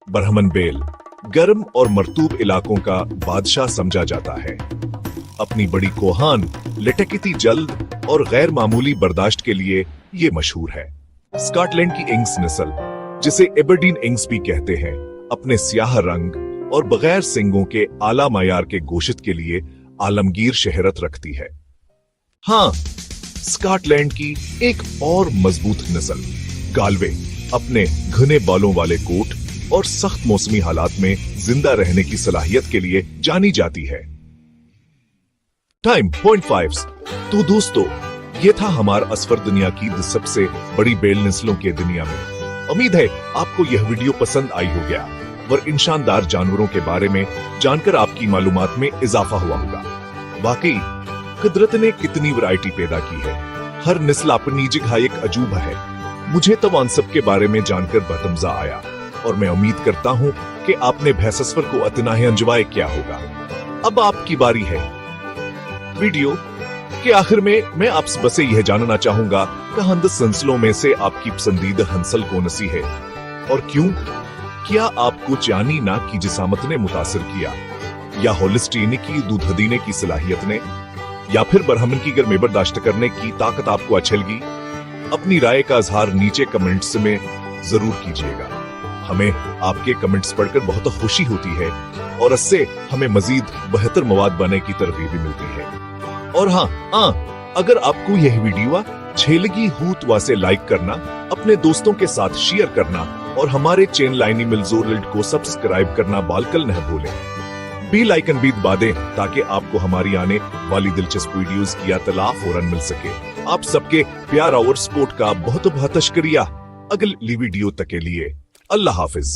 ब्राह्मण बेल गर्म और मरतूब इलाकों का बादशाह समझा जाता है। अपनी बड़ी कोहान, लटकती जल्द और गैर मामूली बर्दाश्त के लिए ये मशहूर है। स्कॉटलैंड की इंग्स नस्ल, जिसे एबरडीन इंग्स भी कहते हैं, अपने स्याह रंग और बगैर सींगों के आला मायार के गोश्त के लिए आलमगीर शहरत रखती है। हाँ, स्कॉटलैंड की एक और मजबूत नस्ल गालवे अपने घने बालों वाले कोट और सख्त मौसमी हालात में जिंदा रहने की सलाहियत के लिए जानी जाती है। Time point 5। तो दोस्तों, ये था हमारा असफर दुनिया की सबसे बड़ी बेल नस्लों के दुनिया में। उम्मीद है आपको यह वीडियो पसंद आई हो गया और इन शानदार जानवरों के बारे में जानकर आपकी मालूमात में इजाफा हुआ होगा। वाकई कुदरत ने कितनी वैरायटी पैदा की है। हर नस्ल अपनी जगह एक अजूबा है। मुझे तो उन सब के बारे में जानकर बहुत मजा आया और मैं उम्मीद करता हूँ कि आपने भैंस सफर को इतना ही एंजॉय किया होगा। अब आपकी बारी है। वीडियो के आखिर में मैं आपसे बस यह जानना चाहूंगा कि हंदस नस्लों में से आपकी पसंदीदा हंसल कौन सी है और क्यों? क्या आपको चानी नाक की जिसामत ने मुतासिर किया, या होलिस्टीन की दूध देने की सलाहियत ने, या फिर ब्राह्मण की गर्मी बर्दाश्त करने की ताकत आपको अच्छी लगी? अपनी राय का इजहार नीचे कमेंट्स में जरूर कीजिएगा। हमें आपके कमेंट्स पढ़कर बहुत खुशी होती है और इससे हमें मजीद बेहतर मवाद बनाने की तरगीब भी मिलती है। और हाँ, अगर आपको यह वीडियो अच्छी लगी हो तो इसे लाइक करना, अपने दोस्तों के साथ शेयर करना और हमारे चैनल लाइनी मिलजोर को सब्सक्राइब करना बालकल न भूलें। बेल आइकन भी दबा दें ताकि आपको हमारी आने वाली दिलचस्प वीडियोस की इत्तला फौरन मिल सके। आप सबके प्यार और सपोर्ट का बहुत बहुत शुक्रिया। अगली वीडियो तक के लिए अल्लाह हाफिज।